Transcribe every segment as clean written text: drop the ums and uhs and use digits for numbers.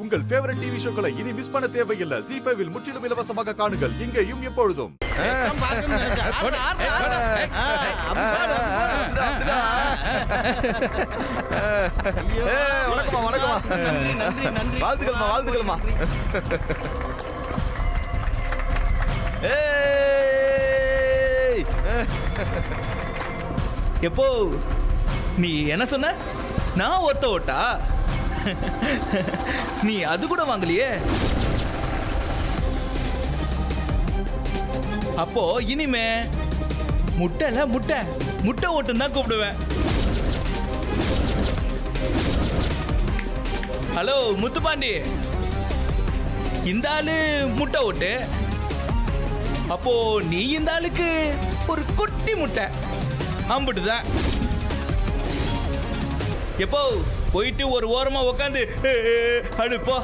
உங்கள் favourite TV ஷோக்களை இனி miss பண்ண தேவையில்லை. ZEE5 இல் முற்றிலும் இலவசமாக காணுங்கள். இங்கேயும் எப்பொழுதும். வாழ்த்துக்கள்மா. எப்போ நீ என்ன சொன்ன? நான் ஒத்த ஓட்டா? நீ அது கூட வாங்கலையே. அப்போ இனிமே முட்டை ஓட்டுன்னு தான் கூப்பிடுவேன். ஹலோ முத்துப்பாண்டி, இந்த ஆளு முட்டை ஓட்டு, அப்போ நீ இந்த ஆளுக்கு ஒரு குட்டி முட்டை அம்பிட்டுதான். எப்போ போயிட்டு ஒரு ஓரமா உக்காந்து அடுப்போ.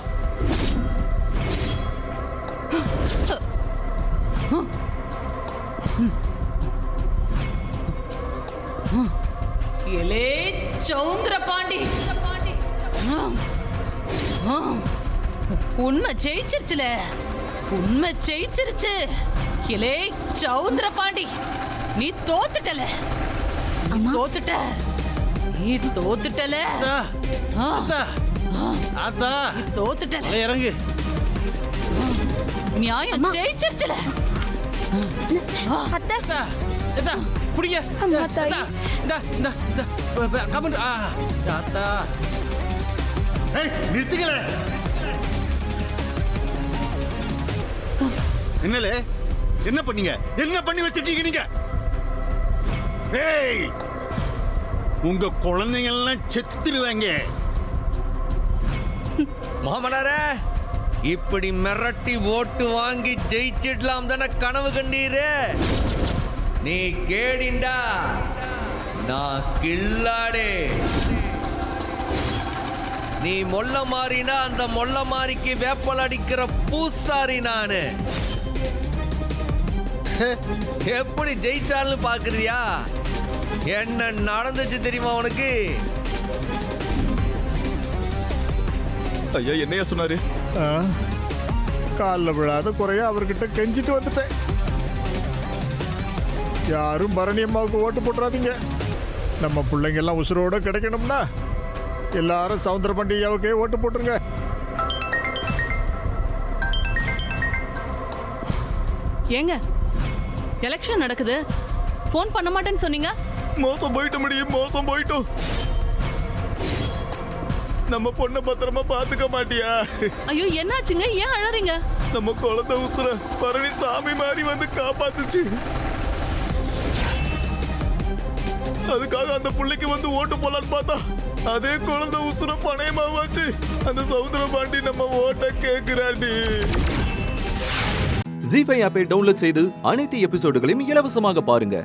எலே சௌந்தர பாண்டி, உண்மை ஜெயிச்சிருச்சுல, உண்மை ஜெயிச்சிருச்சு. எலே சௌந்தர பாண்டி, நீ தோத்துட்டல, தோத்துட்டல, தோத்துட்டல. இறங்கு. நியாயம் ஜெயிச்சிருச்சுல. புடிங்க. நிறுத்துங்களே. என்னல என்ன பண்ணீங்க? என்ன பண்ணி வச்சிருக்கீங்க நீங்க? ஏய், உங்க குழந்தைங்க எல்லாம் செத்துருவாங்க. மாமனாரே, இப்படி மிரட்டி ஓட்டு வாங்கி ஜெயிச்சிடலாம் தானே கனவு கண்டீரு? நீ கேடிண்டா, நான் கில்லாடே. நீ மொல்ல மாறினா அந்த மொல்ல மாறிக்கு வேப்பல் அடிக்கிற பூசாரி நானு. எப்படி ஜெயிச்சாலும் பாக்குறியா? என்ன நடந்துச்சு தெரியுமா உனக்கு? ஐயா என்னையா சொன்னாரு? காலில் விழாத குறைய அவர்கிட்ட கெஞ்சிட்டு வந்துட்டேன். யாரும் பரணி அம்மாவுக்கு ஓட்டு போட்டுறாதீங்க. நம்ம பிள்ளைங்க எல்லாம் உசுரோட கிடைக்கணும்னா எல்லாரும் சவுந்தர பண்டிகையாவுக்கே ஓட்டு போட்டுருங்க. ஏங்க எலெக்ஷன் நடக்குது, போன் பண்ண மாட்டேன்னு சொன்னீங்க. மோசம் போயிட்டோம். நம்ம பொண்ணை பத்திரமா பாத்துக்க மாட்டியா? ஐயோ என்னாச்சுங்க? ஏன் அழறீங்க? நம்ம குழந்தை உசுர பரணி சாமி மாதிரி வந்து காப்பாத்துச்சு. அதுக்காக அந்த பிள்ளைக்கு வந்து ஓட்டு போலான்னு பார்த்தா அதே குழந்தை உசுர பணையமாவாச்சு. அந்த சவுந்தர பாண்டி நம்ம ஓட்ட கேக்குறாண்டி. ZEE5 ஆப்பை டவுன்லோட் செய்து அனைத்து எபிசோடுகளையும் இலவசமாக பாருங்க.